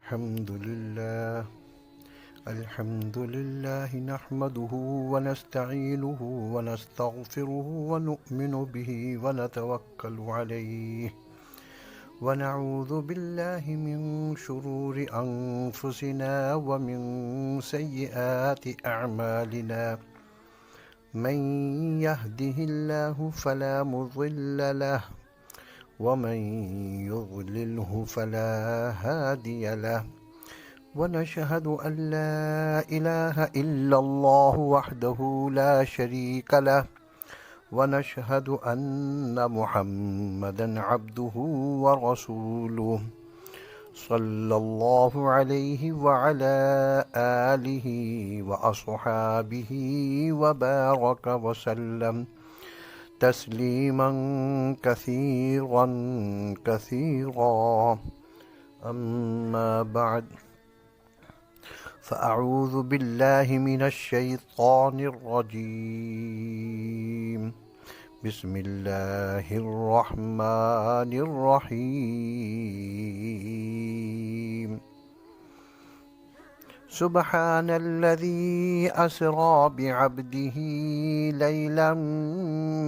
الحمد لله نحمده ونستعينه ونستغفره ونؤمن به ونتوكل عليه ونعوذ بالله من شرور أنفسنا ومن سيئات أعمالنا من يهده الله فلا مضل له ومن يضلله فلا هادي له ونشهد أن لا إله إلا الله وحده لا شريك له ونشهد أن محمدا عبده ورسوله صلى الله عليه وعلى آله وأصحابه وبارك وسلم تسليما كثيرا كثيرا. أما بعد، فأعوذ بالله من الشيطان الرجيم. بسم الله الرحمن الرحيم. سبحان الذي أسرى بعبده ليلا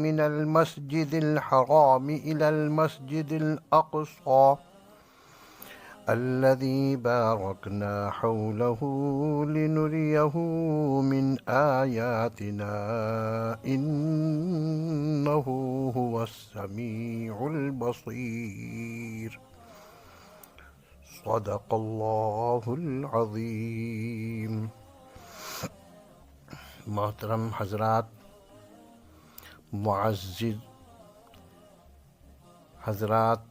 من المسجد الحرام إلى المسجد الأقصى الذي باركنا حوله لنريه من آياتنا إنه هو السميع البصير. صدق الله العظیم. محترم حضرات، معزز حضرات،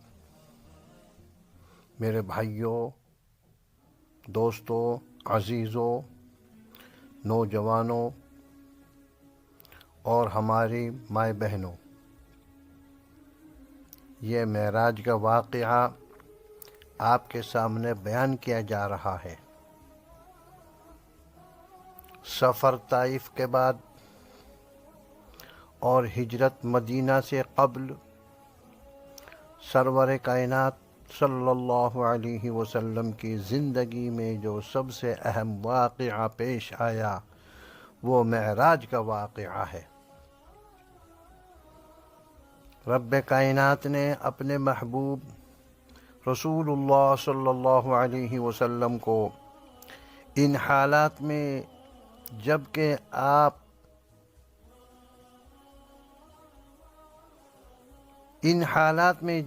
میرے بھائیوں، دوستوں، عزیزوں، نوجوانوں اور ہماری مائیں بہنوں، یہ معراج کا واقعہ آپ کے سامنے بیان کیا جا رہا ہے. سفر طائف کے بعد اور ہجرت مدینہ سے قبل سرور کائنات صلی اللہ علیہ وسلم کی زندگی میں جو سب سے اہم واقعہ پیش آیا وہ معراج کا واقعہ ہے. رب کائنات نے اپنے محبوب رسول اللہ صلی اللہ علیہ وسلم کو ان حالات میں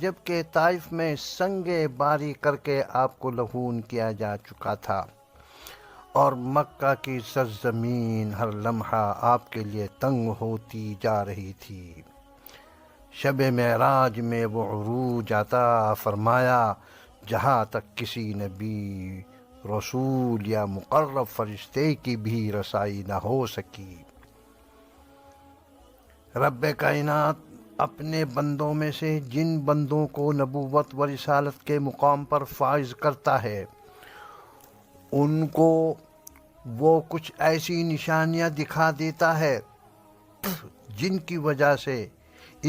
جبکہ طائف میں سنگ باری کر کے آپ کو لہون کیا جا چکا تھا اور مکہ کی سرزمین ہر لمحہ آپ کے لیے تنگ ہوتی جا رہی تھی، شب معراج میں وہ عروج عطا فرمایا جہاں تک کسی نبی، رسول یا مقرب فرشتے کی بھی رسائی نہ ہو سکی. رب کائنات اپنے بندوں میں سے جن بندوں کو نبوت و رسالت کے مقام پر فائز کرتا ہے ان کو وہ کچھ ایسی نشانیاں دکھا دیتا ہے جن کی وجہ سے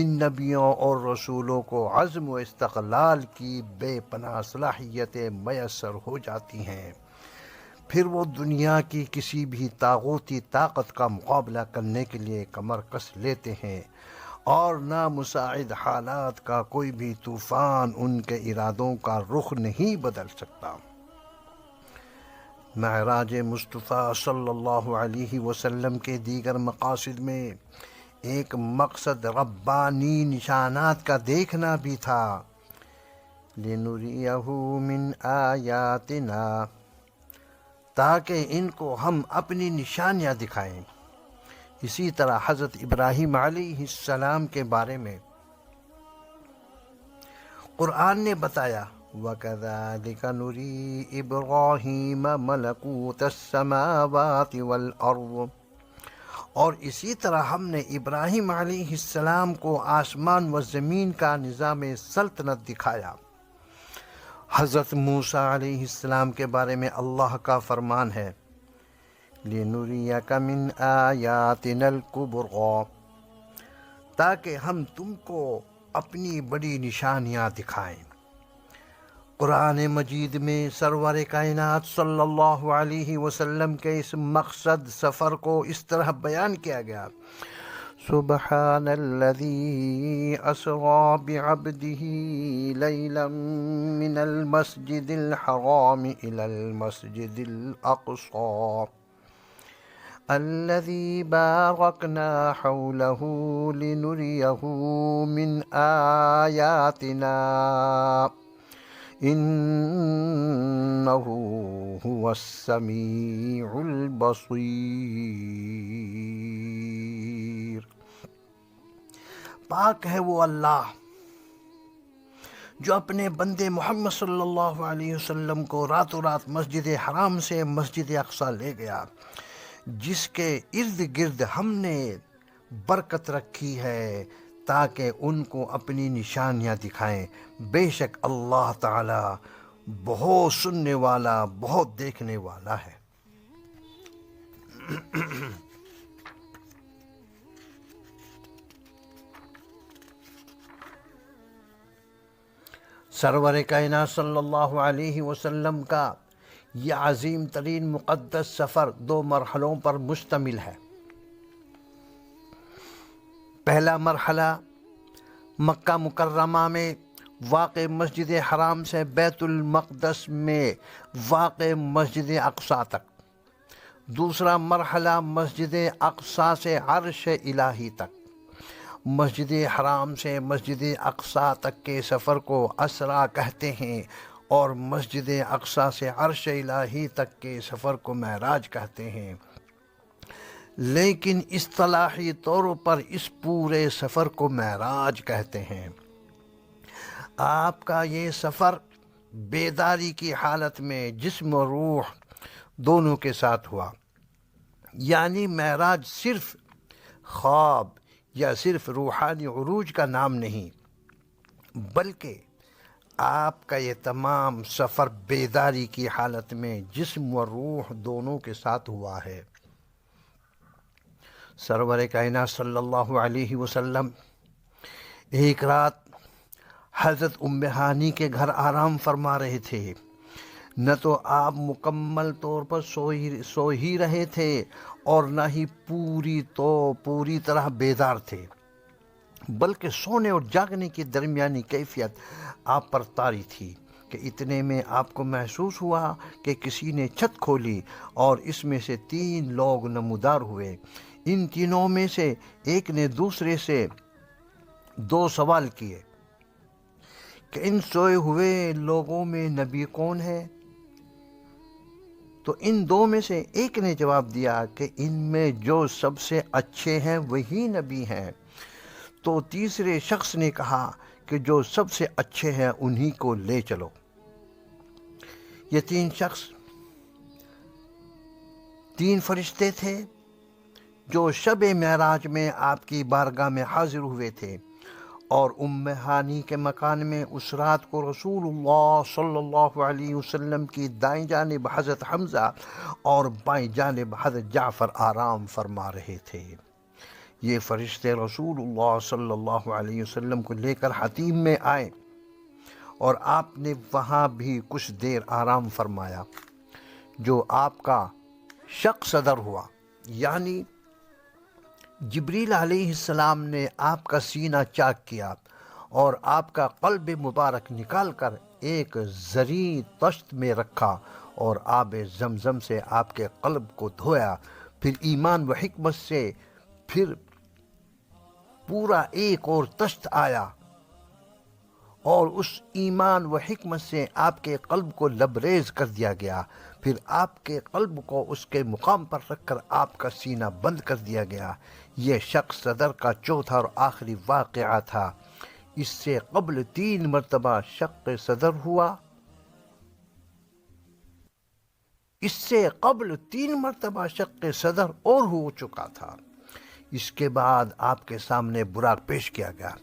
ان نبیوں اور رسولوں کو عزم و استقلال کی بے پناہ صلاحیتیں میسر ہو جاتی ہیں. پھر وہ دنیا کی کسی بھی طاغوتی طاقت کا مقابلہ کرنے کے لیے کمر کس لیتے ہیں اور نامساعد حالات کا کوئی بھی طوفان ان کے ارادوں کا رخ نہیں بدل سکتا. معراج مصطفیٰ صلی اللہ علیہ وسلم کے دیگر مقاصد میں ایک مقصد ربانی نشانات کا دیکھنا بھی تھا. لِنُرِيَهُ مِنْ آیاتنا، تاکہ ان کو ہم اپنی نشانیاں دکھائیں. اسی طرح حضرت ابراہیم علیہ السلام کے بارے میں قرآن نے بتایا وَكَذَلِكَ نُرِي إِبْرَاهِيمَ مَلَكُوتَ السَّمَاوَاتِ وَالْأَرْضِ، اور اسی طرح ہم نے ابراہیم علیہ السلام کو آسمان و زمین کا نظام سلطنت دکھایا. حضرت موسیٰ علیہ السلام کے بارے میں اللہ کا فرمان ہے لِنُرِيَكَ مِنْ آيَاتِنَا الْكُبْرَى، تاکہ ہم تم کو اپنی بڑی نشانیاں دکھائیں. قرآن مجید میں سرور کائنات صلی اللہ علیہ وسلم کے اس مقصد سفر کو اس طرح بیان کیا گیا: سبحان الذي أسرى بعبده ليلا من المسجد الحرام إلى المسجد الأقصى الذي باركنا حوله لنريه من آياتنا إنه هو السميع البصير۔ پاک ہے وہ اللہ جو اپنے بندے محمد صلی اللہ علیہ وسلم کو راتوں رات مسجد حرام سے مسجد اقصیٰ لے گیا، جس کے ارد گرد ہم نے برکت رکھی ہے تاکہ ان کو اپنی نشانیاں دکھائیں۔ بے شک اللہ تعالی بہت سننے والا، بہت دیکھنے والا ہے۔ سرور کائنات صلی اللہ علیہ وسلم کا یہ عظیم ترین مقدس سفر 2 مرحلوں پر مشتمل ہے۔ پہلا مرحلہ مکہ مکرمہ میں واقع مسجد حرام سے بیت المقدس میں واقع مسجد اقصیٰ تک، دوسرا مرحلہ مسجد اقصیٰ سے عرش الہی تک۔ مسجد حرام سے مسجد اقصیٰ تک کے سفر کو اسرا کہتے ہیں، اور مسجد اقصیٰ سے عرش الہی تک کے سفر کو معراج کہتے ہیں، لیکن اصطلاحی طور پر اس پورے سفر کو معراج کہتے ہیں۔ آپ کا یہ سفر بیداری کی حالت میں جسم و روح دونوں کے ساتھ ہوا، یعنی معراج صرف خواب یا صرف روحانی عروج کا نام نہیں، بلکہ آپ کا یہ تمام سفر بیداری کی حالت میں جسم و روح دونوں کے ساتھ ہوا ہے۔ سرور کائنات صلی اللہ علیہ وسلم ایک رات حضرت ام ہانی کے گھر آرام فرما رہے تھے۔ نہ تو آپ مکمل طور پر سو ہی رہے تھے اور نہ ہی پوری طرح بیدار تھے، بلکہ سونے اور جاگنے کی درمیانی کیفیت آپ پر طاری تھی کہ اتنے میں آپ کو محسوس ہوا کہ کسی نے چھت کھولی اور اس میں سے 3 لوگ نمودار ہوئے۔ ان تینوں میں سے ایک نے دوسرے سے 2 سوال کیے کہ ان سوئے ہوئے لوگوں میں نبی کون ہے؟ تو ان 2 میں سے ایک نے جواب دیا کہ ان میں جو سب سے اچھے ہیں وہی نبی ہیں۔ تو تیسرے شخص نے کہا کہ جو سب سے اچھے ہیں انہی کو لے چلو۔ یہ 3 شخص 3 فرشتے تھے جو شب معراج میں آپ کی بارگاہ میں حاضر ہوئے تھے، اور ام ہانی کے مکان میں اس رات کو رسول اللہ صلی اللہ علیہ وسلم کی دائیں جانب حضرت حمزہ اور بائیں جانب حضرت جعفر آرام فرما رہے تھے۔ یہ فرشتے رسول اللہ صلی اللہ علیہ وسلم کو لے کر حتیم میں آئے، اور آپ نے وہاں بھی کچھ دیر آرام فرمایا، جو آپ کا شق صدر ہوا، یعنی جبریل علیہ السلام نے آپ کا سینہ چاک کیا اور آپ کا قلب مبارک نکال کر ایک زرعی طشت میں رکھا اور آب زمزم سے آپ کے قلب کو دھویا، پھر ایمان و حکمت سے پھر پورا ایک اور طشت آیا اور اس ایمان و حکمت سے آپ کے قلب کو لبریز کر دیا گیا، پھر آپ کے قلب کو اس کے مقام پر رکھ کر آپ کا سینہ بند کر دیا گیا۔ یہ شخص صدر کا چوتھا اور آخری واقعہ تھا۔ اس سے قبل 3 مرتبہ شق صدر ہوا، اس سے قبل 3 مرتبہ شق صدر اور ہو چکا تھا۔ اس کے بعد آپ کے سامنے براق پیش کیا گیا۔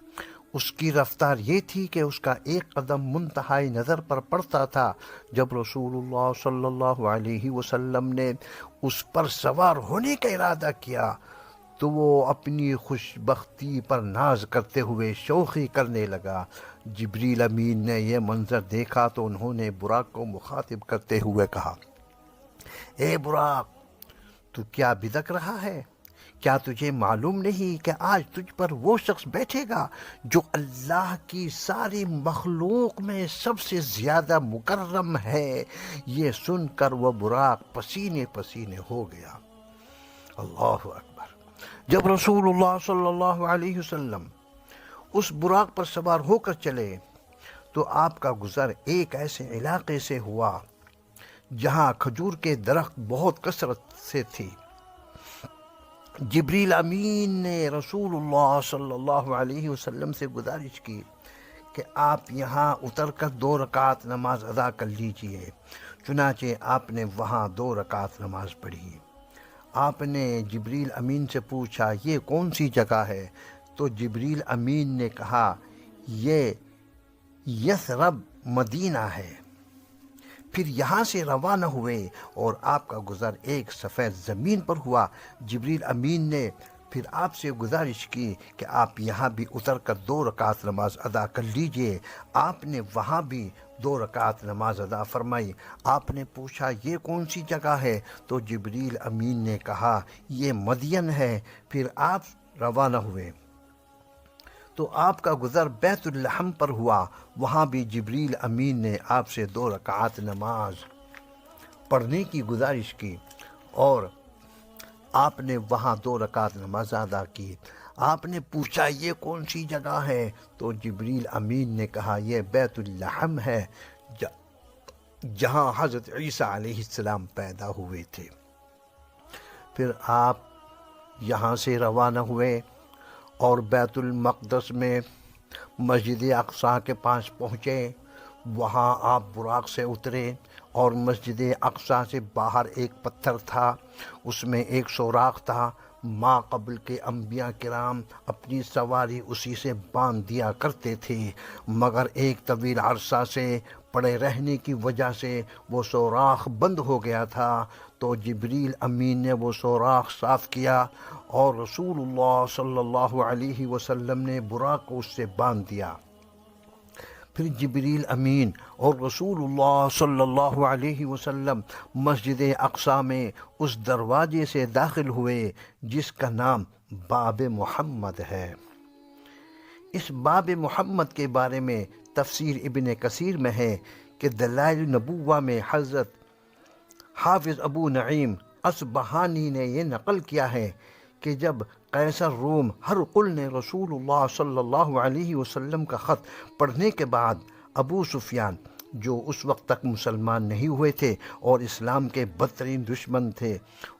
اس کی رفتار یہ تھی کہ اس کا ایک قدم منتہائی نظر پر پڑتا تھا۔ جب رسول اللہ صلی اللہ علیہ وسلم نے اس پر سوار ہونے کا ارادہ کیا تو وہ اپنی خوش بختی پر ناز کرتے ہوئے شوخی کرنے لگا۔ جبریل امین نے یہ منظر دیکھا تو انہوں نے براق کو مخاطب کرتے ہوئے کہا، اے براق، تو کیا بدک رہا ہے؟ کیا تجھے معلوم نہیں کہ آج تجھ پر وہ شخص بیٹھے گا جو اللہ کی ساری مخلوق میں سب سے زیادہ مکرم ہے؟ یہ سن کر وہ براق پسینے پسینے ہو گیا۔ اللہ اکبر۔ جب رسول اللہ صلی اللہ علیہ وسلم اس براق پر سوار ہو کر چلے تو آپ کا گزر ایک ایسے علاقے سے ہوا جہاں کھجور کے درخت بہت کثرت سے تھی۔ جبریل امین نے رسول اللہ صلی اللہ علیہ وسلم سے گزارش کی کہ آپ یہاں اتر کر 2 رکعت نماز ادا کر لیجئے۔ چنانچہ آپ نے وہاں 2 رکعت نماز پڑھی۔ آپ نے جبریل امین سے پوچھا، یہ کون سی جگہ ہے؟ تو جبریل امین نے کہا، یہ یثرب مدینہ ہے۔ پھر یہاں سے روانہ ہوئے اور آپ کا گزر ایک سفید زمین پر ہوا۔ جبریل امین نے پھر آپ سے گزارش کی کہ آپ یہاں بھی اتر کر 2 رکعت نماز ادا کر لیجئے۔ آپ نے وہاں بھی 2 رکعت نماز ادا فرمائی۔ آپ نے پوچھا، یہ کون سی جگہ ہے؟ تو جبریل امین نے کہا، یہ مدین ہے۔ پھر آپ روانہ ہوئے تو آپ کا گزر بیت اللحم پر ہوا۔ وہاں بھی جبریل امین نے آپ سے 2 رکعت نماز پڑھنے کی گزارش کی اور آپ نے وہاں 2 رکعت نماز ادا کی۔ آپ نے پوچھا، یہ کون سی جگہ ہے؟ تو جبریل امین نے کہا، یہ بیت اللحم ہے جہاں حضرت عیسیٰ علیہ السلام پیدا ہوئے تھے۔ پھر آپ یہاں سے روانہ ہوئے اور بیت المقدس میں مسجد اقصیٰ کے پاس پہنچے۔ وہاں آپ براق سے اترے اور مسجد اقصیٰ سے باہر ایک پتھر تھا، اس میں ایک سوراخ تھا۔ ما قبل کے انبیاء کرام اپنی سواری اسی سے باندھ دیا کرتے تھے، مگر ایک طویل عرصہ سے پڑے رہنے کی وجہ سے وہ سوراخ بند ہو گیا تھا۔ تو جبریل امین نے وہ سوراخ صاف کیا اور رسول اللہ صلی اللہ علیہ وسلم نے براق کو اس سے باندھ دیا۔ پھر جبریل امین اور رسول اللہ صلی اللہ علیہ وسلم مسجد اقصیٰ میں اس دروازے سے داخل ہوئے جس کا نام باب محمد ہے۔ اس باب محمد کے بارے میں تفسیر ابن کثیر میں ہے کہ دلائل النبوہ میں حضرت حافظ ابو نعیم اصبہانی نے یہ نقل کیا ہے کہ جب قیصر روم ہرقل نے رسول اللہ صلی اللہ علیہ وسلم کا خط پڑھنے کے بعد ابو سفیان، جو اس وقت تک مسلمان نہیں ہوئے تھے اور اسلام کے بدترین دشمن تھے،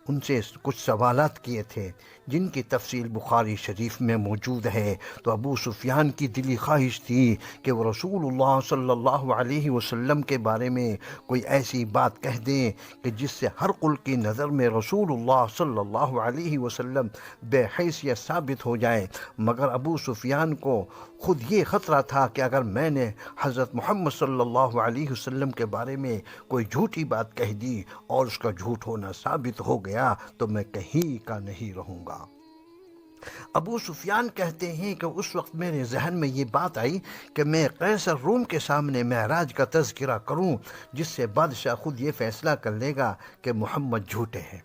ان سے کچھ سوالات کیے تھے جن کی تفصیل بخاری شریف میں موجود ہے، تو ابو سفیان کی دلی خواہش تھی کہ وہ رسول اللہ صلی اللہ علیہ وسلم کے بارے میں کوئی ایسی بات کہہ دیں کہ جس سے ہرقل کی نظر میں رسول اللہ صلی اللہ علیہ وسلم بے حیثیت ثابت ہو جائے، مگر ابو سفیان کو خود یہ خطرہ تھا کہ اگر میں نے حضرت محمد صلی اللہ علیہ وسلم کے بارے میں کوئی جھوٹی بات کہہ دی اور اس کا جھوٹ ہونا ثابت ہو گیا تو میں کہیں کا نہیں رہوں گا۔ ابو سفیان کہتے ہیں کہ اس وقت میرے ذہن میں یہ بات آئی کہ میں قیصر روم کے سامنے معراج کا تذکرہ کروں، جس سے بادشاہ خود یہ فیصلہ کر لے گا کہ محمد جھوٹے ہیں۔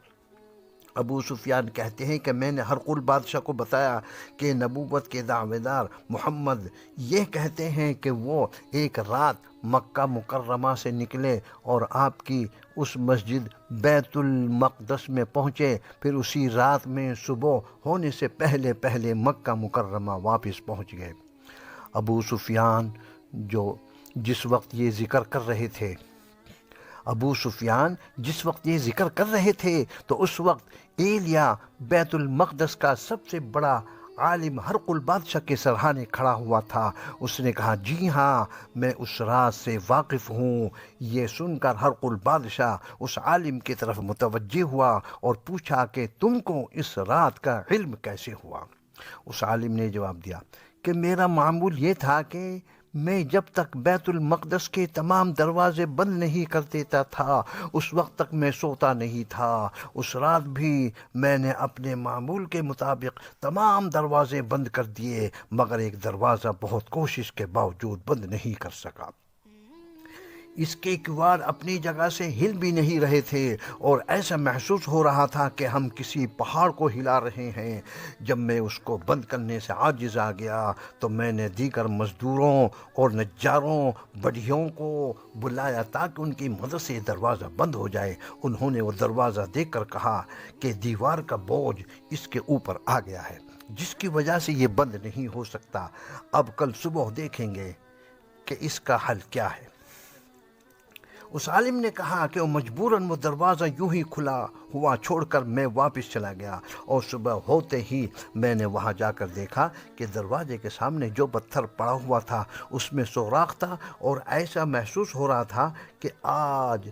ابو سفیان کہتے ہیں کہ میں نے ہرقل بادشاہ کو بتایا کہ نبوت کے دعوے دار محمد یہ کہتے ہیں کہ وہ ایک رات مکہ مکرمہ سے نکلے اور آپ کی اس مسجد بیت المقدس میں پہنچے، پھر اسی رات میں صبح ہونے سے پہلے پہلے مکہ مکرمہ واپس پہنچ گئے۔ ابو سفیان جس وقت یہ ذکر کر رہے تھے تو اس وقت ایلیا بیت المقدس کا سب سے بڑا عالم ہرقل بادشاہ کے سرہانے کھڑا ہوا تھا۔ اس نے کہا، جی ہاں، میں اس راز سے واقف ہوں۔ یہ سن کر ہرقل بادشاہ اس عالم کی طرف متوجہ ہوا اور پوچھا کہ تم کو اس رات کا علم کیسے ہوا؟ اس عالم نے جواب دیا کہ میرا معمول یہ تھا کہ میں جب تک بیت المقدس کے تمام دروازے بند نہیں کر دیتا تھا اس وقت تک میں سوتا نہیں تھا۔ اس رات بھی میں نے اپنے معمول کے مطابق تمام دروازے بند کر دیے، مگر ایک دروازہ بہت کوشش کے باوجود بند نہیں کر سکا۔ اس کے کیوار اپنی جگہ سے ہل بھی نہیں رہے تھے اور ایسا محسوس ہو رہا تھا کہ ہم کسی پہاڑ کو ہلا رہے ہیں۔ جب میں اس کو بند کرنے سے عاجز آ گیا تو میں نے دیگر مزدوروں اور نجاروں بڑھیوں کو بلایا تاکہ ان کی مدد سے دروازہ بند ہو جائے۔ انہوں نے وہ دروازہ دیکھ کر کہا کہ دیوار کا بوجھ اس کے اوپر آ گیا ہے، جس کی وجہ سے یہ بند نہیں ہو سکتا۔ اب کل صبح دیکھیں گے کہ اس کا حل کیا ہے۔ اس عالم نے کہا کہ وہ مجبوراً وہ دروازہ یوں ہی کھلا ہوا چھوڑ کر میں واپس چلا گیا، اور صبح ہوتے ہی میں نے وہاں جا کر دیکھا کہ دروازے کے سامنے جو پتھر پڑا ہوا تھا اس میں سوراخ تھا، اور ایسا محسوس ہو رہا تھا کہ آج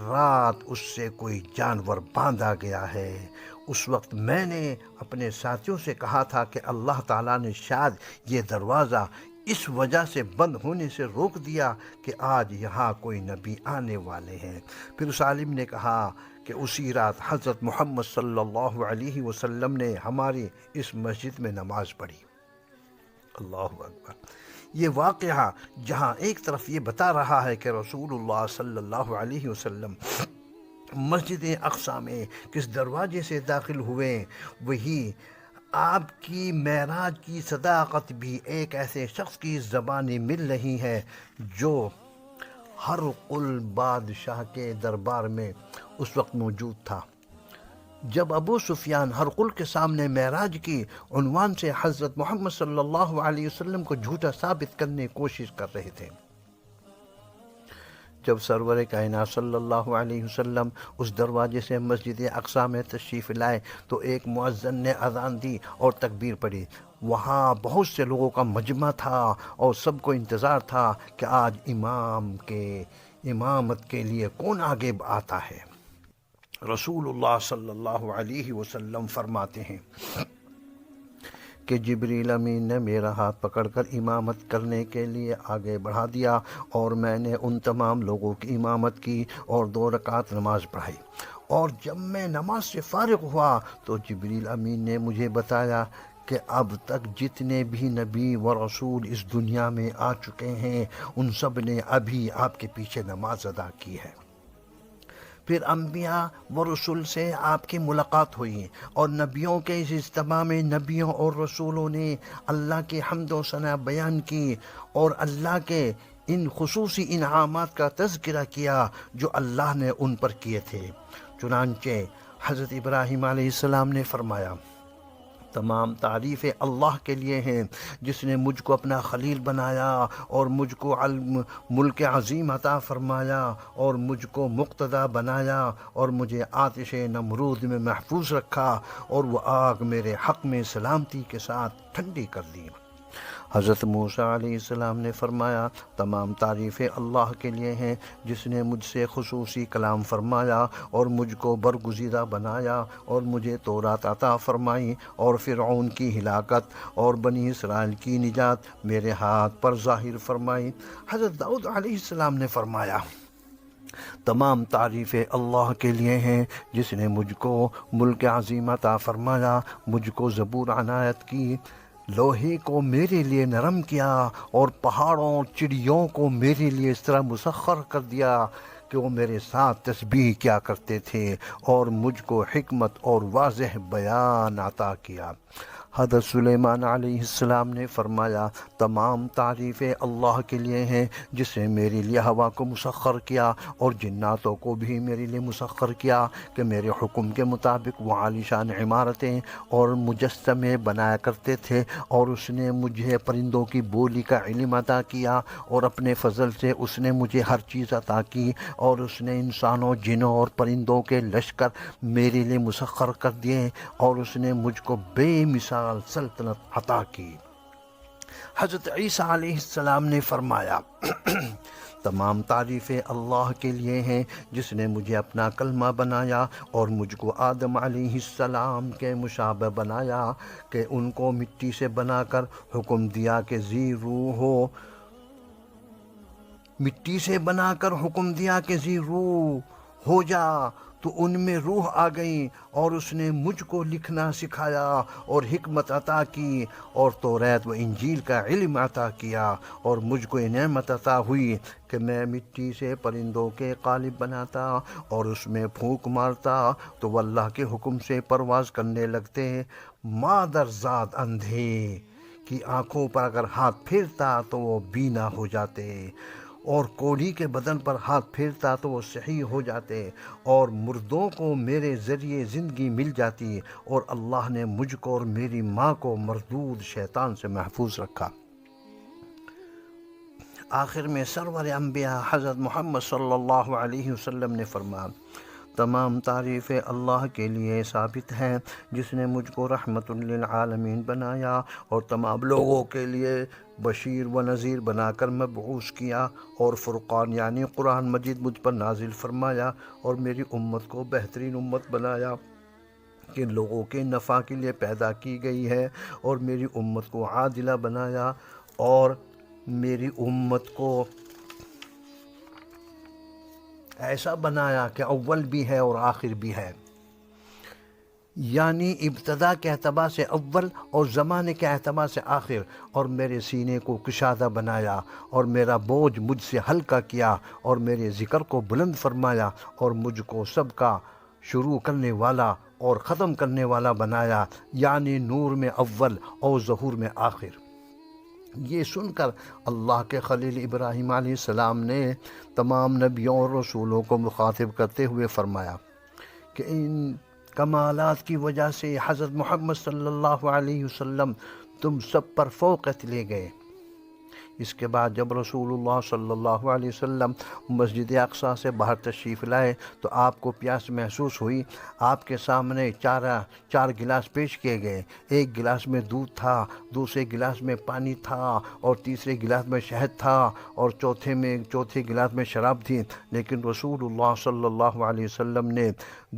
رات اس سے کوئی جانور باندھا گیا ہے۔ اس وقت میں نے اپنے ساتھیوں سے کہا تھا کہ اللہ تعالیٰ نے شاید یہ دروازہ اس وجہ سے بند ہونے سے روک دیا کہ آج یہاں کوئی نبی آنے والے ہیں۔ پھر اس عالم نے کہا کہ اسی رات حضرت محمد صلی اللہ علیہ وسلم نے ہماری اس مسجد میں نماز پڑھی۔ اللہ اکبر۔ یہ واقعہ جہاں ایک طرف یہ بتا رہا ہے کہ رسول اللہ صلی اللہ علیہ وسلم مسجد اقصی میں کس دروازے سے داخل ہوئے، وہی آپ کی معراج کی صداقت بھی ایک ایسے شخص کی زبانی مل رہی ہے جو ہرقل بادشاہ کے دربار میں اس وقت موجود تھا، جب ابو سفیان ہرقل کے سامنے معراج کی عنوان سے حضرت محمد صلی اللہ علیہ وسلم کو جھوٹا ثابت کرنے کی کوشش کر رہے تھے۔ جب سرور کائنات صلی اللہ علیہ وسلم اس دروازے سے مسجد اقصی میں تشریف لائے تو ایک مؤذن نے اذان دی اور تکبیر پڑھی۔ وہاں بہت سے لوگوں کا مجمع تھا اور سب کو انتظار تھا کہ آج امامت کے لیے کون آگے آتا ہے۔ رسول اللہ صلی اللہ علیہ وسلم فرماتے ہیں کہ جبریل امین نے میرا ہاتھ پکڑ کر امامت کرنے کے لیے آگے بڑھا دیا، اور میں نے ان تمام لوگوں کی امامت کی اور 2 رکعت نماز پڑھائی۔ اور جب میں نماز سے فارغ ہوا تو جبریل امین نے مجھے بتایا کہ اب تک جتنے بھی نبی و رسول اس دنیا میں آ چکے ہیں ان سب نے ابھی آپ کے پیچھے نماز ادا کی ہے۔ پھر انبیاء و رسول سے آپ کی ملاقات ہوئی، اور نبیوں کے اس اجتماع میں نبیوں اور رسولوں نے اللہ کی حمد و ثنا بیان کی اور اللہ کے ان خصوصی انعامات کا تذکرہ کیا جو اللہ نے ان پر کیے تھے۔ چنانچہ حضرت ابراہیم علیہ السلام نے فرمایا، تمام تعریفیں اللہ کے لیے ہیں جس نے مجھ کو اپنا خلیل بنایا اور مجھ کو ملک عظیم عطا فرمایا اور مجھ کو مقتدی بنایا اور مجھے آتش نمرود میں محفوظ رکھا اور وہ آگ میرے حق میں سلامتی کے ساتھ ٹھنڈی کر دی۔ حضرت موسیٰ علیہ السلام نے فرمایا، تمام تعریفیں اللہ کے لیے ہیں جس نے مجھ سے خصوصی کلام فرمایا اور مجھ کو برگزیدہ بنایا اور مجھے تورات عطا فرمائی اور فرعون کی ہلاکت اور بنی اسرائیل کی نجات میرے ہاتھ پر ظاہر فرمائی۔ حضرت داؤد علیہ السلام نے فرمایا، تمام تعریفیں اللہ کے لیے ہیں جس نے مجھ کو ملک عظیم عطا فرمایا، مجھ کو زبور عنایت کی، لوہے کو میرے لیے نرم کیا اور پہاڑوں اور چڑیوں کو میرے لیے اس طرح مسخر کر دیا کہ وہ میرے ساتھ تسبیح کیا کرتے تھے، اور مجھ کو حکمت اور واضح بیان عطا کیا۔ حضرت سلیمان علیہ السلام نے فرمایا، تمام تعریفیں اللہ کے لیے ہیں جس نے میرے لیے ہوا کو مسخر کیا اور جناتوں کو بھی میرے لیے مسخر کیا کہ میرے حکم کے مطابق وہ عالیشان عمارتیں اور مجسمے بنایا کرتے تھے، اور اس نے مجھے پرندوں کی بولی کا علم عطا کیا اور اپنے فضل سے اس نے مجھے ہر چیز عطا کی، اور اس نے انسانوں، جنوں اور پرندوں کے لشکر میرے لیے مسخر کر دیے، اور اس نے مجھ کو بے مثال سلطنت عطا کی۔ حضرت عیسیٰ علیہ السلام نے فرمایا، تمام تعریفیں اللہ کے لیے ہیں جس نے مجھے اپنا کلمہ بنایا اور مجھ کو آدم علیہ السلام کے مشابہ بنایا کہ ان کو مٹی سے بنا کر حکم دیا کہ ذی روح ہو مٹی سے بنا کر حکم دیا کہ ذی روح ہو جا، تو ان میں روح آ گئی، اور اس نے مجھ کو لکھنا سکھایا اور حکمت عطا کی اور توریت و انجیل کا علم عطا کیا، اور مجھ کو یہ نعمت عطا ہوئی کہ میں مٹی سے پرندوں کے قالب بناتا اور اس میں پھونک مارتا تو وہ اللہ کے حکم سے پرواز کرنے لگتے۔ مادرزاد اندھے کی آنکھوں پر اگر ہاتھ پھیرتا تو وہ بینا ہو جاتے، اور کوڑھی کے بدن پر ہاتھ پھیرتا تو وہ صحیح ہو جاتے، اور مردوں کو میرے ذریعے زندگی مل جاتی، اور اللہ نے مجھ کو اور میری ماں کو مردود شیطان سے محفوظ رکھا۔ آخر میں سرور انبیاء حضرت محمد صلی اللہ علیہ وسلم نے فرمایا، تمام تعریفیں اللہ کے لیے ثابت ہیں جس نے مجھ کو رحمت للعالمین بنایا اور تمام لوگوں کے لیے بشیر و نذیر بنا کر مبعوث کیا، اور فرقان یعنی قرآن مجید مجھ پر نازل فرمایا، اور میری امت کو بہترین امت بنایا کہ لوگوں کے نفع کے لیے پیدا کی گئی ہے، اور میری امت کو عادلہ بنایا، اور میری امت کو ایسا بنایا کہ اول بھی ہے اور آخر بھی ہے، یعنی ابتدا کے اعتبار سے اول اور زمانے کے اعتبار سے آخر، اور میرے سینے کو کشادہ بنایا اور میرا بوجھ مجھ سے ہلکا کیا اور میرے ذکر کو بلند فرمایا، اور مجھ کو سب کا شروع کرنے والا اور ختم کرنے والا بنایا، یعنی نور میں اول اور ظہور میں آخر۔ یہ سن کر اللہ کے خلیل ابراہیم علیہ السلام نے تمام نبیوں اور رسولوں کو مخاطب کرتے ہوئے فرمایا کہ ان کمالات کی وجہ سے حضرت محمد صلی اللہ علیہ وسلم تم سب پر فوقیت لے گئے۔ اس کے بعد جب رسول اللہ صلی اللہ علیہ وسلم مسجد اقصیٰ سے باہر تشریف لائے تو آپ کو پیاس محسوس ہوئی۔ آپ کے سامنے چار گلاس پیش کیے گئے، ایک گلاس میں دودھ تھا، دوسرے گلاس میں پانی تھا، اور تیسرے گلاس میں شہد تھا، اور چوتھے گلاس میں شراب تھی، لیکن رسول اللہ صلی اللہ علیہ وسلم نے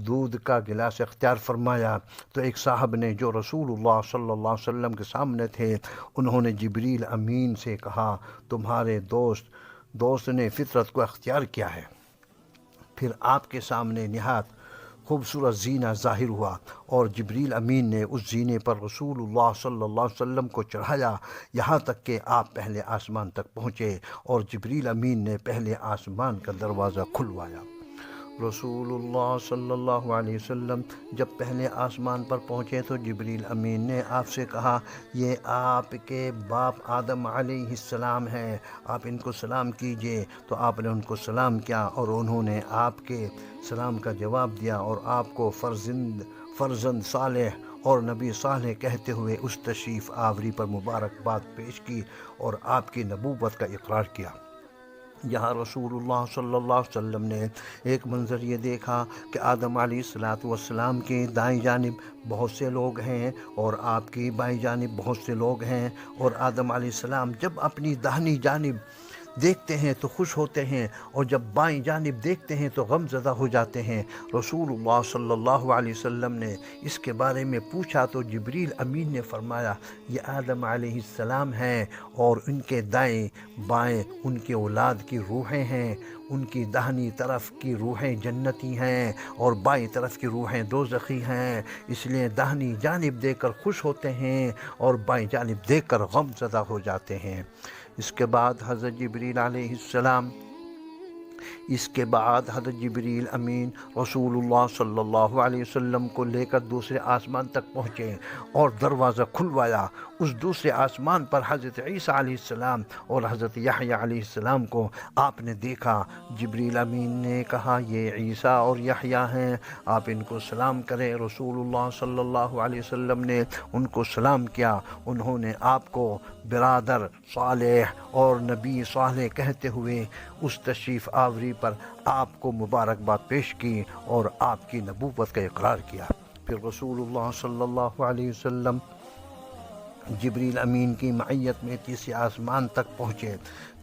دودھ کا گلاس اختیار فرمایا۔ تو ایک صاحب نے جو رسول اللہ صلی اللہ علیہ وسلم کے سامنے تھے، انہوں نے جبریل امین سے کہا، تمہارے دوست نے فطرت کو اختیار کیا ہے۔ پھر آپ کے سامنے نہایت خوبصورت زینہ ظاہر ہوا، اور جبریل امین نے اس زینے پر رسول اللہ صلی اللہ علیہ وسلم کو چڑھایا، یہاں تک کہ آپ پہلے آسمان تک پہنچے، اور جبریل امین نے پہلے آسمان کا دروازہ کھلوایا۔ رسول اللہ صلی اللہ علیہ وسلم جب پہلے آسمان پر پہنچے تو جبریل امین نے آپ سے کہا، یہ آپ کے باپ آدم علیہ السلام ہیں، آپ ان کو سلام کیجئے۔ تو آپ نے ان کو سلام کیا، اور انہوں نے آپ کے سلام کا جواب دیا، اور آپ کو فرزند صالح اور نبی صالح کہتے ہوئے اس تشریف آوری پر مبارکباد پیش کی اور آپ کی نبوت کا اقرار کیا۔ یہاں رسول اللہ صلی اللہ علیہ وسلم نے ایک منظر یہ دیکھا کہ آدم علیہ السلام کی دائیں جانب بہت سے لوگ ہیں اور آپ کی بائیں جانب بہت سے لوگ ہیں، اور آدم علیہ السلام جب اپنی داہنی جانب دیکھتے ہیں تو خوش ہوتے ہیں، اور جب بائیں جانب دیکھتے ہیں تو غم زدہ ہو جاتے ہیں۔ رسول اللہ صلی اللہ علیہ وسلم نے اس کے بارے میں پوچھا تو جبریل امین نے فرمایا، یہ آدم علیہ السلام ہیں، اور ان کے دائیں بائیں ان کے اولاد کی روحیں ہیں، ان کی داہنی طرف کی روحیں جنتی ہیں اور بائیں طرف کی روحیں دوزخی ہیں، اس لیے داہنی جانب دیکھ کر خوش ہوتے ہیں اور بائیں جانب دیکھ کر غم زدہ ہو جاتے ہیں۔ اس کے بعد حضرت جبریل امین رسول اللہ صلی اللہ علیہ وسلم کو لے کر دوسرے آسمان تک پہنچے اور دروازہ کھلوایا۔ اس دوسرے آسمان پر حضرت عیسیٰ علیہ السلام اور حضرت یحییٰ علیہ السلام کو آپ نے دیکھا۔ جبریل امین نے کہا، یہ عیسیٰ اور یحییٰ ہیں، آپ ان کو سلام کریں۔ رسول اللہ صلی اللہ علیہ وسلم نے ان کو سلام کیا۔ انہوں نے آپ کو برادر صالح اور نبی صالح کہتے ہوئے اس تشریف آوری پر آپ کو مبارکباد پیش کی اور آپ کی نبوت کا اقرار کیا۔ پھر رسول اللہ صلی اللہ علیہ وسلم جبریل امین کی معیت میں تیسرے آسمان تک پہنچے۔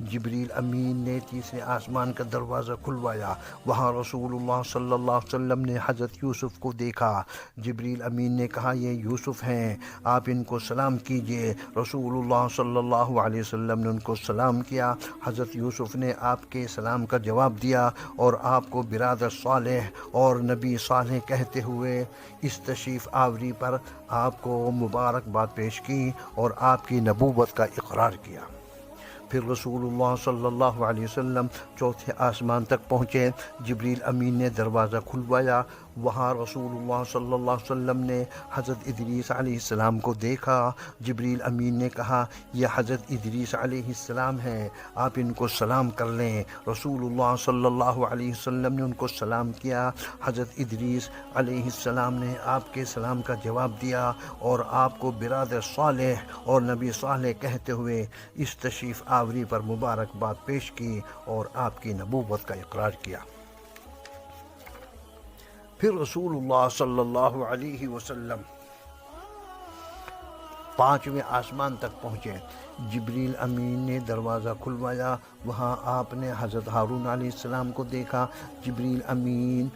جبریل امین نے تیسرے آسمان کا دروازہ کھلوایا، وہاں رسول اللہ صلی اللہ علیہ وسلم نے حضرت یوسف کو دیکھا۔ جبریل امین نے کہا یہ یوسف ہیں، آپ ان کو سلام کیجئے۔ رسول اللہ صلی اللہ علیہ وسلم نے ان کو سلام کیا۔ حضرت یوسف نے آپ کے سلام کا جواب دیا اور آپ کو برادر صالح اور نبی صالح کہتے ہوئے اس تشریف آوری پر آپ کو مبارکباد پیش کی اور آپ کی نبوت کا اقرار کیا۔ پھر رسول اللہ صلی اللہ علیہ وسلم چوتھے آسمان تک پہنچے۔ جبریل امین نے دروازہ کھلوایا، وہاں رسول اللہ صلی اللہ علیہ وسلم نے حضرت ادریس علیہ السلام کو دیکھا۔ جبریل امین نے کہا یہ حضرت ادریس علیہ السلام ہیں، آپ ان کو سلام کر لیں۔ رسول اللہ صلی اللہ علیہ وسلم نے ان کو سلام کیا۔ حضرت ادریس علیہ السلام نے آپ کے سلام کا جواب دیا اور آپ کو برادر صالح اور نبی صالح کہتے ہوئے اس تشریف آوری پر مبارکباد پیش کی اور آپ کی نبوت کا اقرار کیا۔ پھر رسول اللہ صلی اللہ علیہ وسلم پانچویں آسمان تک پہنچے۔ جبریل امین نے دروازہ کھلوایا، وہاں آپ نے حضرت ہارون علیہ السلام کو دیکھا۔ جبریل امین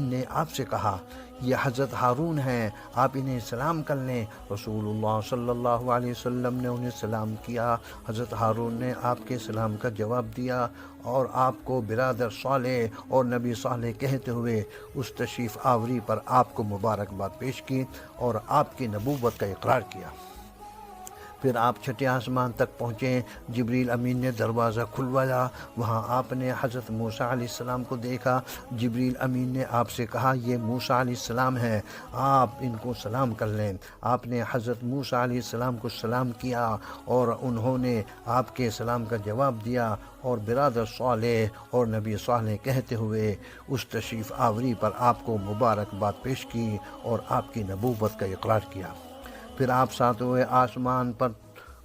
نے آپ سے کہا یہ حضرت ہارون ہیں، آپ انہیں سلام کر لیں۔ رسول اللہ صلی اللہ علیہ وسلم نے انہیں سلام کیا۔ حضرت ہارون نے آپ کے سلام کا جواب دیا اور آپ کو برادر صالح اور نبی صالح کہتے ہوئے اس تشریف آوری پر آپ کو مبارکباد پیش کی اور آپ کی نبوت کا اقرار کیا۔ پھر آپ چھٹے آسمان تک پہنچے۔ جبریل امین نے دروازہ کھلوایا، وہاں آپ نے حضرت موسیٰ علیہ السلام کو دیکھا۔ جبریل امین نے آپ سے کہا یہ موسیٰ علیہ السلام ہیں، آپ ان کو سلام کر لیں۔ آپ نے حضرت موسیٰ علیہ السلام کو سلام کیا اور انہوں نے آپ کے سلام کا جواب دیا اور برادر صالح اور نبی صالح کہتے ہوئے اس تشریف آوری پر آپ کو مبارکباد پیش کی اور آپ کی نبوت کا اقرار کیا۔ پھر آپ ساتویں آسمان پر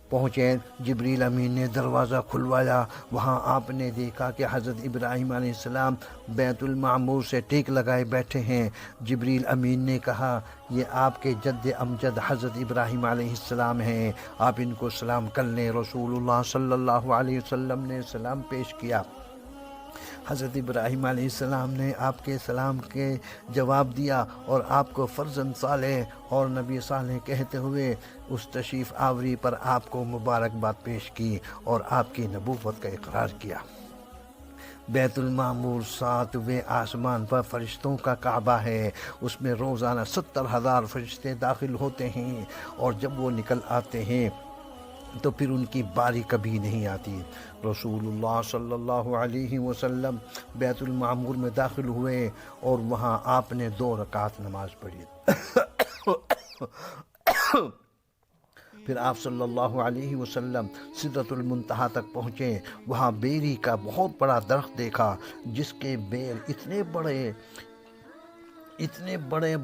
پہنچے۔ جبریل امین نے دروازہ کھلوایا، وہاں آپ نے دیکھا کہ حضرت ابراہیم علیہ السلام بیت المعمور سے ٹیک لگائے بیٹھے ہیں۔ جبریل امین نے کہا یہ آپ کے جد امجد حضرت ابراہیم علیہ السلام ہیں، آپ ان کو سلام کر لیں۔ رسول اللہ صلی اللہ علیہ وسلم نے سلام پیش کیا۔ حضرت ابراہیم علیہ السلام نے آپ کے سلام کے جواب دیا اور آپ کو فرزند صالح اور نبی صالح کہتے ہوئے اس تشریف آوری پر آپ کو مبارکباد پیش کی اور آپ کی نبوت کا اقرار کیا۔ بیت المعمور 7ویں آسمان پر فرشتوں کا کعبہ ہے، اس میں روزانہ 70,000 فرشتے داخل ہوتے ہیں اور جب وہ نکل آتے ہیں تو پھر ان کی باری کبھی نہیں آتی۔ رسول اللہ صلی اللہ علیہ وسلم بیت المعمور میں داخل ہوئے اور وہاں آپ نے 2 رکعت نماز پڑھی۔ پھر آپ صلی اللہ علیہ وسلم سدرۃ المنتہا تک پہنچے، وہاں بیری کا بہت بڑا درخت دیکھا جس کے بیل اتنے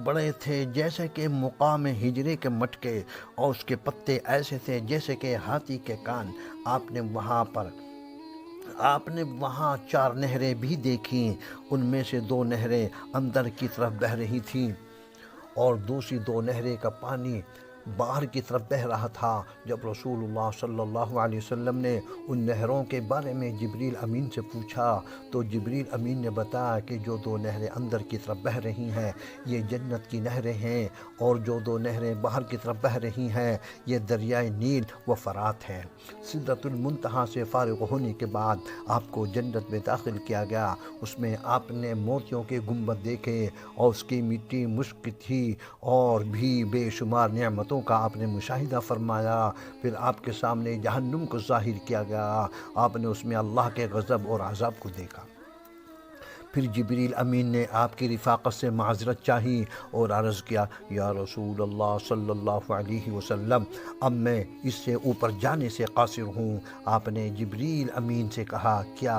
بڑے تھے جیسے کہ مقام ہجرے کے مٹکے، اور اس کے پتے ایسے تھے جیسے کہ ہاتھی کے کان۔ آپ نے وہاں 4 نہریں بھی دیکھیں، ان میں سے 2 نہریں اندر کی طرف بہہ رہی تھیں اور دوسری 2 نہریں کا پانی باہر کی طرف بہہ رہا تھا۔ جب رسول اللہ صلی اللہ علیہ وسلم نے ان نہروں کے بارے میں جبریل امین سے پوچھا تو جبریل امین نے بتایا کہ جو 2 نہریں اندر کی طرف بہہ رہی ہیں یہ جنت کی نہریں ہیں، اور جو 2 نہریں باہر کی طرف بہہ رہی ہیں یہ دریائے نیل و فرات ہیں۔ سدرۃ المنتہا سے فارغ ہونے کے بعد آپ کو جنت میں داخل کیا گیا۔ اس میں آپ نے موتیوں کے گنبد دیکھے اور اس کی مٹی مشک تھی، اور بھی بے شمار نعمتوں کا آپ نے مشاہدہ فرمایا۔ پھر آپ کے سامنے جہنم کو ظاہر کیا گیا، آپ نے اس میں اللہ کے غضب اور عذاب کو دیکھا۔ پھر جبریل امین نے آپ کی رفاقت سے معذرت چاہی اور عرض کیا یا رسول اللہ صلی اللہ علیہ وسلم، اب میں اس سے اوپر جانے سے قاصر ہوں۔ آپ نے جبریل امین سے کہا کیا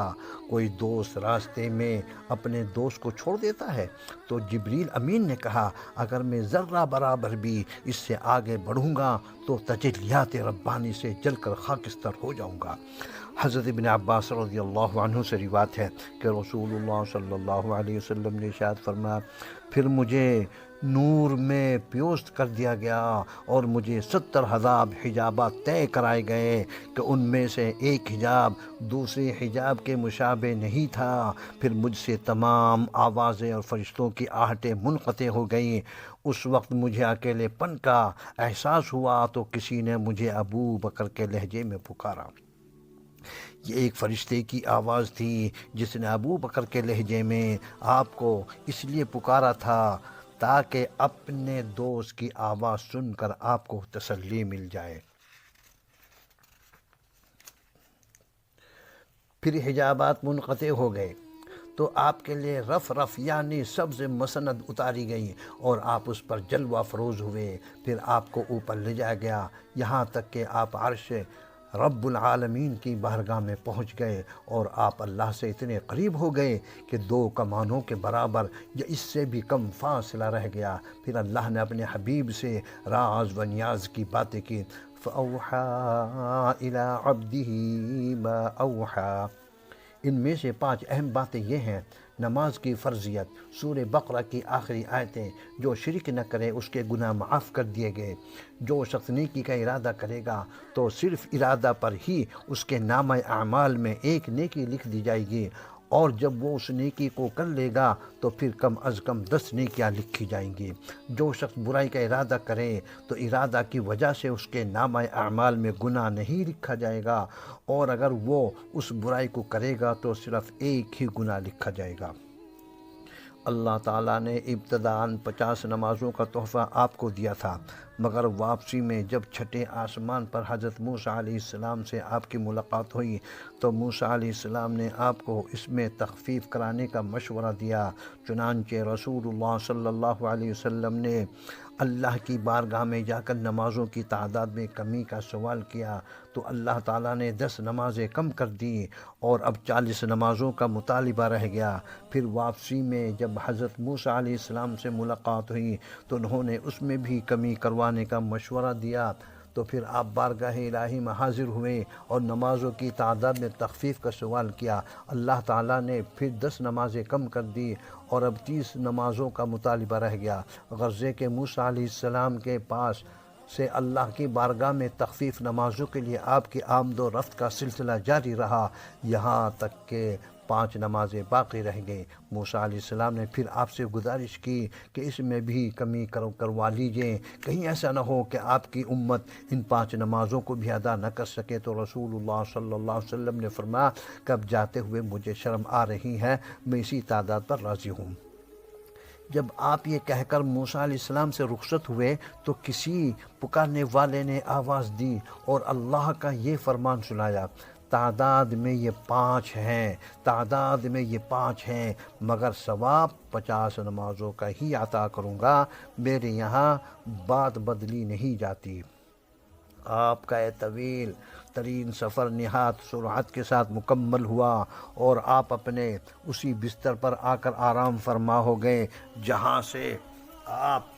کوئی دوست راستے میں اپنے دوست کو چھوڑ دیتا ہے؟ تو جبریل امین نے کہا اگر میں ذرہ برابر بھی اس سے آگے بڑھوں گا تو تجلیات ربانی سے جل کر خاکستر ہو جاؤں گا۔ حضرت ابن عباس رضی اللہ عنہ سے روایت ہے کہ رسول اللہ صلی اللہ علیہ وسلم نے ارشاد فرمایا، پھر مجھے نور میں پیوست کر دیا گیا اور مجھے 70,000 حجابات طے کرائے گئے کہ ان میں سے ایک حجاب دوسرے حجاب کے مشابہ نہیں تھا۔ پھر مجھ سے تمام آوازیں اور فرشتوں کی آہٹیں منقطع ہو گئیں۔ اس وقت مجھے اکیلے پن کا احساس ہوا تو کسی نے مجھے ابو بکر کے لہجے میں پکارا۔ یہ ایک فرشتے کی آواز تھی جس نے ابو بکر کے لہجے میں آپ کو اس لیے پکارا تھا تاکہ اپنے دوست کی آواز سن کر آپ کو تسلی مل جائے۔ پھر حجابات منقطع ہو گئے تو آپ کے لیے رف یعنی سبز مسند اتاری گئی اور آپ اس پر جلوہ فروز ہوئے۔ پھر آپ کو اوپر لے جایا گیا یہاں تک کہ آپ عرش رب العالمین کی بارگاہ میں پہنچ گئے اور آپ اللہ سے اتنے قریب ہو گئے کہ 2 کمانوں کے برابر یا اس سے بھی کم فاصلہ رہ گیا۔ پھر اللہ نے اپنے حبیب سے راز و نیاز کی باتیں کی۔ فَأَوْحَىٰ إِلَىٰ عَبْدِهِ مَا أَوْحَىٰ۔ ان میں سے 5 اہم باتیں یہ ہیں: نماز کی فرضیت، سورہ بقرہ کی آخری آیتیں، جو شرک نہ کرے اس کے گناہ معاف کر دیے گئے، جو شخص نیکی کا ارادہ کرے گا تو صرف ارادہ پر ہی اس کے نامہ اعمال میں ایک نیکی لکھ دی جائے گی، اور جب وہ اس نیکی کو کر لے گا تو پھر کم از کم 10 نیکیاں لکھی جائیں گی۔ جو شخص برائی کا ارادہ کرے تو ارادہ کی وجہ سے اس کے نامہ اعمال میں گناہ نہیں لکھا جائے گا، اور اگر وہ اس برائی کو کرے گا تو صرف ایک ہی گناہ لکھا جائے گا۔ اللہ تعالیٰ نے ابتداءً 50 نمازوں کا تحفہ آپ کو دیا تھا، مگر واپسی میں جب چھٹے آسمان پر حضرت موسیٰ علیہ السلام سے آپ کی ملاقات ہوئی تو موسیٰ علیہ السلام نے آپ کو اس میں تخفیف کرانے کا مشورہ دیا۔ چنانچہ رسول اللہ صلی اللہ علیہ وسلم نے اللہ کی بارگاہ میں جا کر نمازوں کی تعداد میں کمی کا سوال کیا تو اللہ تعالیٰ نے 10 نمازیں کم کر دیں اور اب 40 نمازوں کا مطالبہ رہ گیا۔ پھر واپسی میں جب حضرت موسیٰ علیہ السلام سے ملاقات ہوئی تو انہوں نے اس میں بھی کمی کروانے کا مشورہ دیا، تو پھر آپ بارگاہ الہی میں حاضر ہوئے اور نمازوں کی تعداد میں تخفیف کا سوال کیا۔ اللہ تعالیٰ نے پھر 10 نمازیں کم کر دی اور اب 30 نمازوں کا مطالبہ رہ گیا۔ غرض کہ موسیٰ علیہ السلام کے پاس سے اللہ کی بارگاہ میں تخفیف نمازوں کے لیے آپ کی آمد و رفت کا سلسلہ جاری رہا یہاں تک کہ 5 نمازیں باقی رہ گئیں۔ موسیٰ علیہ السلام نے پھر آپ سے گزارش کی کہ اس میں بھی کمی کروا لیجئے، کہیں ایسا نہ ہو کہ آپ کی امت ان 5 نمازوں کو بھی ادا نہ کر سکے۔ تو رسول اللہ صلی اللہ علیہ وسلم نے فرمایا کہ اب جاتے ہوئے مجھے شرم آ رہی ہے، میں اسی تعداد پر راضی ہوں۔ جب آپ یہ کہہ کر موسیٰ علیہ السلام سے رخصت ہوئے تو کسی پکارنے والے نے آواز دی اور اللہ کا یہ فرمان سنایا، تعداد میں یہ 5 ہیں، تعداد میں یہ 5 ہیں، مگر ثواب 50 نمازوں کا ہی عطا کروں گا، میرے یہاں بات بدلی نہیں جاتی۔ آپ کا یہ طویل ترین سفر نہایت سرعت کے ساتھ مکمل ہوا اور آپ اپنے اسی بستر پر آ کر آرام فرما ہو گئے جہاں سے آپ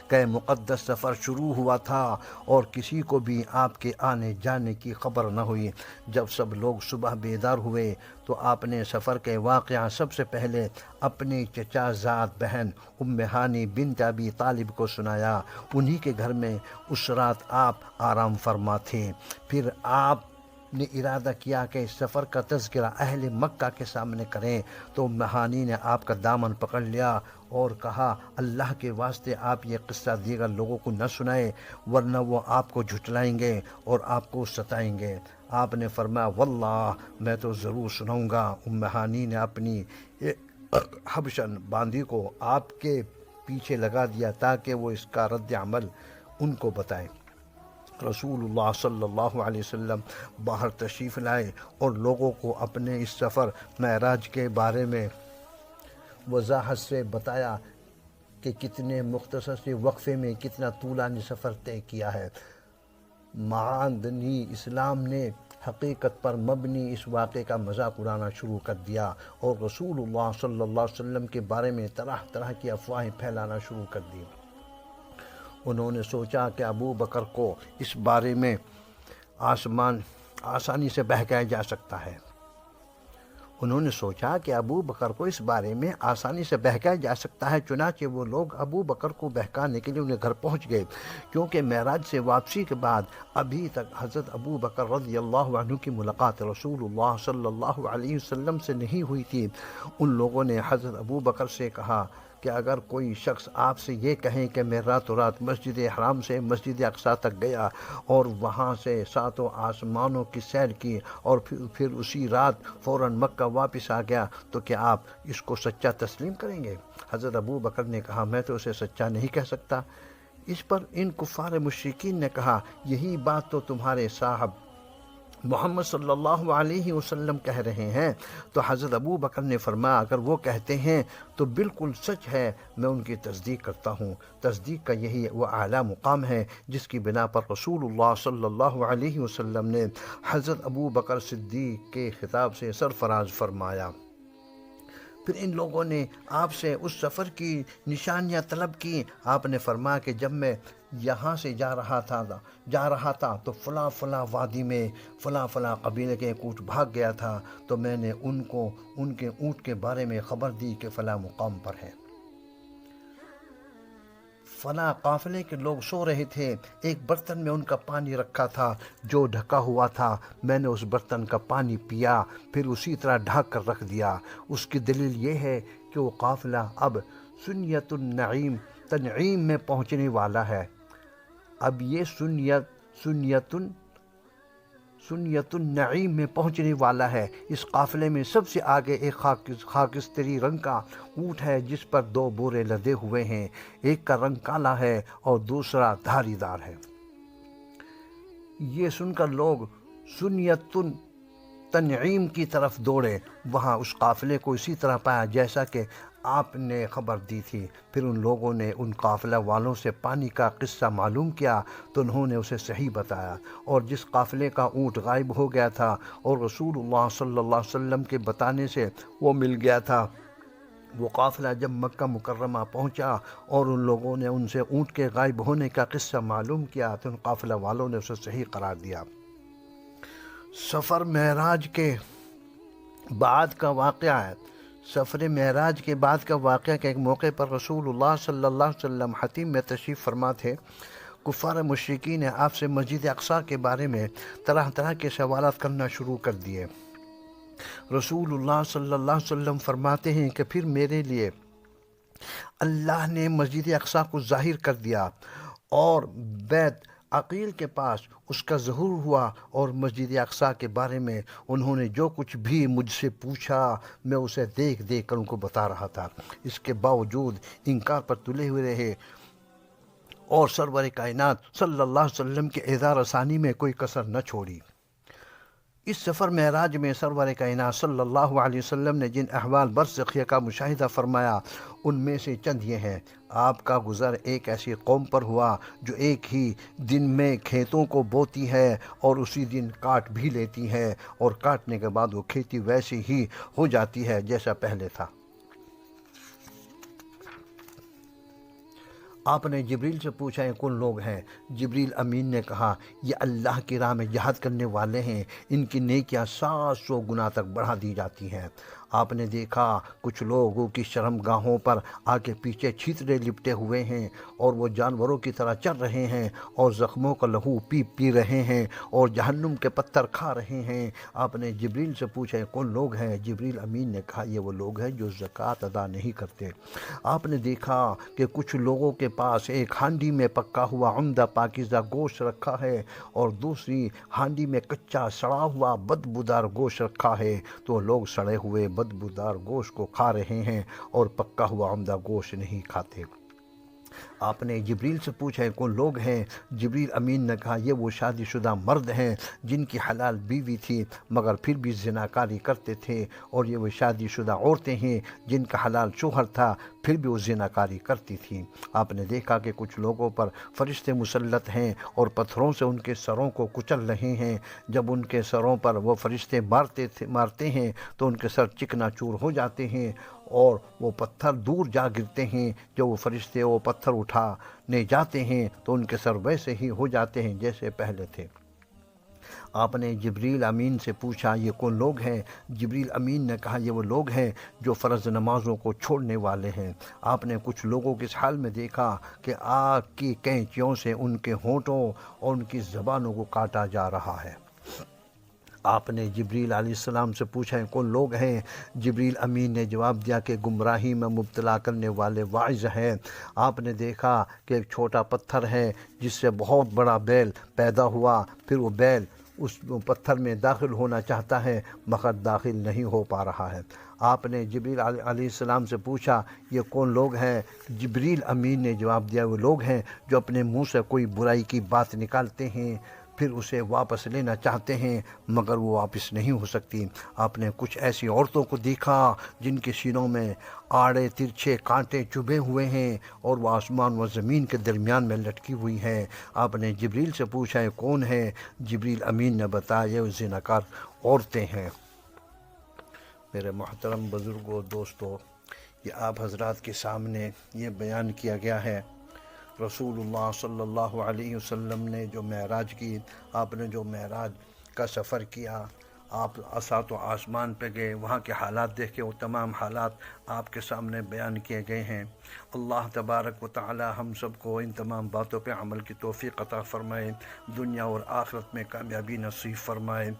کا مقدس سفر شروع ہوا تھا، اور کسی کو بھی آپ کے آنے جانے کی خبر نہ ہوئی۔ جب سب لوگ صبح بیدار ہوئے تو آپ نے سفر کے واقعہ سب سے پہلے اپنی چچا زاد بہن ام ہانی بنت ابی طالب کو سنایا۔ انہی کے گھر میں اس رات آپ آرام فرما تھے۔ پھر آپ نے ارادہ کیا کہ اس سفر کا تذکرہ اہل مکہ کے سامنے کریں، تو ام ہانی نے آپ کا دامن پکڑ لیا اور کہا، اللہ کے واسطے آپ یہ قصہ دیگر لوگوں کو نہ سنائیں ورنہ وہ آپ کو جھٹلائیں گے اور آپ کو ستائیں گے۔ آپ نے فرمایا، واللہ میں تو ضرور سناؤں گا۔ ام ہانی نے اپنی حبشن باندی کو آپ کے پیچھے لگا دیا تاکہ وہ اس کا رد عمل ان کو بتائیں۔ رسول اللہ صلی اللہ علیہ وسلم باہر تشریف لائے اور لوگوں کو اپنے اس سفر معراج کے بارے میں وضاحت سے بتایا کہ کتنے مختصر سے وقفے میں کتنا طولانی سفر طے کیا ہے۔ معدنی اسلام نے حقیقت پر مبنی اس واقعے کا مذاق اڑانا شروع کر دیا اور رسول اللہ صلی اللہ علیہ وسلم کے بارے میں طرح طرح کی افواہیں پھیلانا شروع کر دی۔ انہوں نے سوچا کہ ابو بکر کو اس بارے میں آسانی سے بہکایا جا سکتا ہے۔ انہوں نے سوچا کہ ابو بکر کو اس بارے میں آسانی سے بہکایا جا سکتا ہے، چنانچہ وہ لوگ ابو بکر کو بہکانے کے لیے انہیں گھر پہنچ گئے، کیونکہ معراج سے واپسی کے بعد ابھی تک حضرت ابو بکر رضی اللہ عنہ کی ملاقات رسول اللہ صلی اللہ علیہ وسلم سے نہیں ہوئی تھی۔ ان لوگوں نے حضرت ابو بکر سے کہا کہ اگر کوئی شخص آپ سے یہ کہیں کہ میں راتوں رات مسجد حرام سے مسجد اقصیٰ تک گیا اور وہاں سے ساتوں آسمانوں کی سیر کی اور پھر اسی رات فوراً مکہ واپس آ گیا، تو کیا آپ اس کو سچا تسلیم کریں گے؟ حضرت ابو بکر نے کہا میں تو اسے سچا نہیں کہہ سکتا۔ اس پر ان کفار مشرکین نے کہا یہی بات تو تمہارے صاحب محمد صلی اللہ علیہ وسلم کہہ رہے ہیں۔ تو حضرت ابو بکر نے فرمایا اگر وہ کہتے ہیں تو بالکل سچ ہے، میں ان کی تصدیق کرتا ہوں۔ تصدیق کا یہی وہ اعلیٰ مقام ہے جس کی بنا پر رسول اللہ صلی اللہ علیہ وسلم نے حضرت ابو بکر صدیق کے خطاب سے سرفراز فرمایا۔ پھر ان لوگوں نے آپ سے اس سفر کی نشانیاں طلب کی۔ آپ نے فرمایا کہ جب میں یہاں سے جا رہا تھا تو فلاں فلاں وادی میں فلاں فلاں قبیلے کے ایک اونٹ بھاگ گیا تھا، تو میں نے ان کو ان کے اونٹ کے بارے میں خبر دی کہ فلاں مقام پر ہے۔ فلاں قافلے کے لوگ سو رہے تھے، ایک برتن میں ان کا پانی رکھا تھا جو ڈھکا ہوا تھا، میں نے اس برتن کا پانی پیا پھر اسی طرح ڈھک کر رکھ دیا۔ اس کی دلیل یہ ہے کہ وہ قافلہ اب سنیت النعیم تنعیم میں پہنچنے والا ہے۔ اب یہ سنیت النعیم میں پہنچنے والا ہے۔ اس قافلے میں سب سے آگے ایک خاکستری رنگ کا اونٹ ہے جس پر 2 بورے لدے ہوئے ہیں، ایک کا رنگ کالا ہے اور دوسرا دھاری دار ہے۔ یہ سن کر لوگ سنیت تنعیم کی طرف دوڑے، وہاں اس قافلے کو اسی طرح پایا جیسا کہ آپ نے خبر دی تھی۔ پھر ان لوگوں نے ان قافلہ والوں سے پانی کا قصہ معلوم کیا تو انہوں نے اسے صحیح بتایا، اور جس قافلے کا اونٹ غائب ہو گیا تھا اور رسول اللہ صلی اللہ علیہ وسلم کے بتانے سے وہ مل گیا تھا، وہ قافلہ جب مکہ مکرمہ پہنچا اور ان لوگوں نے ان سے اونٹ کے غائب ہونے کا قصہ معلوم کیا تو ان قافلہ والوں نے اسے صحیح قرار دیا۔ سفر معراج کے بعد کا واقعہ ہے۔ سفر معراج کے بعد کا واقعہ کے ایک موقع پر رسول اللہ صلی اللہ علیہ وسلم حتیم میں تشریف فرما تھے۔ کفار مشرکین نے آپ سے مسجد اقصیٰ کے بارے میں طرح طرح کے سوالات کرنا شروع کر دیے۔ رسول اللہ صلی اللہ علیہ وسلم فرماتے ہیں کہ پھر میرے لیے اللہ نے مسجد اقصیٰ کو ظاہر کر دیا اور بیت عقیل کے پاس اس کا ظہور ہوا، اور مسجد اقصیٰ کے بارے میں انہوں نے جو کچھ بھی مجھ سے پوچھا میں اسے دیکھ دیکھ کر ان کو بتا رہا تھا۔ اس کے باوجود انکار پر تلے ہوئے رہے اور سرور کائنات صلی اللہ علیہ وسلم کے اعزاز رسانی میں کوئی کسر نہ چھوڑی۔ اس سفر معراج میں سرور کائنات صلی اللہ علیہ وسلم نے جن احوال برزخیہ کا مشاہدہ فرمایا ان میں سے چند یہ ہیں۔ آپ کا گزر ایک ایسی قوم پر ہوا جو ایک ہی دن میں کھیتوں کو بوتی ہے اور اسی دن کاٹ بھی لیتی ہے، اور کاٹنے کے بعد وہ کھیتی ویسی ہی ہو جاتی ہے جیسا پہلے تھا۔ آپ نے جبریل سے پوچھا یہ کون لوگ ہیں؟ جبریل امین نے کہا یہ اللہ کی راہ میں جہاد کرنے والے ہیں، ان کی نیکیاں 700 گنا تک بڑھا دی جاتی ہیں۔ آپ نے دیکھا کچھ لوگوں کی شرم گاہوں پر آگے پیچھے چھیترے لپٹے ہوئے ہیں اور وہ جانوروں کی طرح چر رہے ہیں اور زخموں کا لہو پی رہے ہیں اور جہنم کے پتھر کھا رہے ہیں۔ آپ نے جبریل سے پوچھا یہ کون لوگ ہیں؟ جبریل امین نے کہا یہ وہ لوگ ہیں جو زکوٰۃ ادا نہیں کرتے۔ آپ نے دیکھا کہ کچھ لوگوں کے پاس ایک ہانڈی میں پکا ہوا عمدہ پاکیزہ گوشت رکھا ہے اور دوسری ہانڈی میں کچا سڑا ہوا بدبودار گوشت رکھا ہے، تو لوگ سڑے ہوئے بدبودار گوشت کو کھا رہے ہیں اور پکا ہوا عمدہ گوشت نہیں کھاتے۔ آپ نے جبریل سے پوچھا ہے کون لوگ ہیں؟ جبریل امین نے کہا یہ وہ شادی شدہ مرد ہیں جن کی حلال بیوی تھی مگر پھر بھی زناکاری کرتے تھے، اور یہ وہ شادی شدہ عورتیں ہیں جن کا حلال شوہر تھا پھر بھی وہ زناکاری کرتی تھیں۔ آپ نے دیکھا کہ کچھ لوگوں پر فرشتے مسلط ہیں اور پتھروں سے ان کے سروں کو کچل رہے ہیں۔ جب ان کے سروں پر وہ فرشتے مارتے ہیں تو ان کے سر چکنا چور ہو جاتے ہیں اور وہ پتھر دور جا گرتے ہیں۔ جب وہ فرشتے وہ پتھر اٹھانے جاتے ہیں تو ان کے سر ویسے ہی ہو جاتے ہیں جیسے پہلے تھے۔ آپ نے جبریل امین سے پوچھا یہ کون لوگ ہیں؟ جبریل امین نے کہا یہ وہ لوگ ہیں جو فرض نمازوں کو چھوڑنے والے ہیں۔ آپ نے کچھ لوگوں کے اس حال میں دیکھا کہ آگ کی کینچیوں سے ان کے ہونٹوں اور ان کی زبانوں کو کاٹا جا رہا ہے۔ آپ نے جبریل علیہ السلام سے پوچھا کون لوگ ہیں؟ جبریل امین نے جواب دیا کہ گمراہی میں مبتلا کرنے والے واعظ ہیں۔ آپ نے دیکھا کہ ایک چھوٹا پتھر ہے جس سے بہت بڑا بیل پیدا ہوا، پھر وہ بیل اس پتھر میں داخل ہونا چاہتا ہے مگر داخل نہیں ہو پا رہا ہے۔ آپ نے جبریل علیہ السلام سے پوچھا یہ کون لوگ ہیں؟ جبریل امین نے جواب دیا وہ لوگ ہیں جو اپنے منہ سے کوئی برائی کی بات نکالتے ہیں، پھر اسے واپس لینا چاہتے ہیں مگر وہ واپس نہیں ہو سکتی۔ آپ نے کچھ ایسی عورتوں کو دیکھا جن کے سینوں میں آڑے ترچھے کانٹے چبھے ہوئے ہیں اور وہ آسمان و زمین کے درمیان میں لٹکی ہوئی ہیں۔ آپ نے جبریل سے پوچھا یہ کون ہے؟ جبریل امین نے بتایا یہ زناکار عورتیں ہیں۔ میرے محترم بزرگوں دوستو، یہ آپ حضرات کے سامنے یہ بیان کیا گیا ہے رسول اللہ صلی اللہ علیہ وسلم نے جو معراج کی، آپ نے جو معراج کا سفر کیا، آپ سات و آسمان پہ گئے، وہاں کے حالات دیکھے، وہ تمام حالات آپ کے سامنے بیان کیے گئے ہیں۔ اللہ تبارک و تعالی ہم سب کو ان تمام باتوں پہ عمل کی توفیق عطا فرمائے، دنیا اور آخرت میں کامیابی نصیب فرمائے،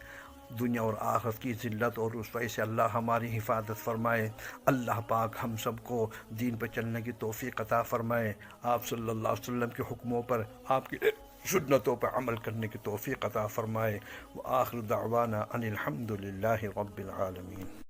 دنیا اور آخرت کی ذلت اور رسوائی سے اللہ ہماری حفاظت فرمائے۔ اللہ پاک ہم سب کو دین پہ چلنے کی توفیق عطا فرمائے، آپ صلی اللہ علیہ وسلم کے حکموں پر، آپ کی سنتوں پر عمل کرنے کی توفیق عطا فرمائے۔ وآخر دعوانا ان الحمد للہ رب العالمین۔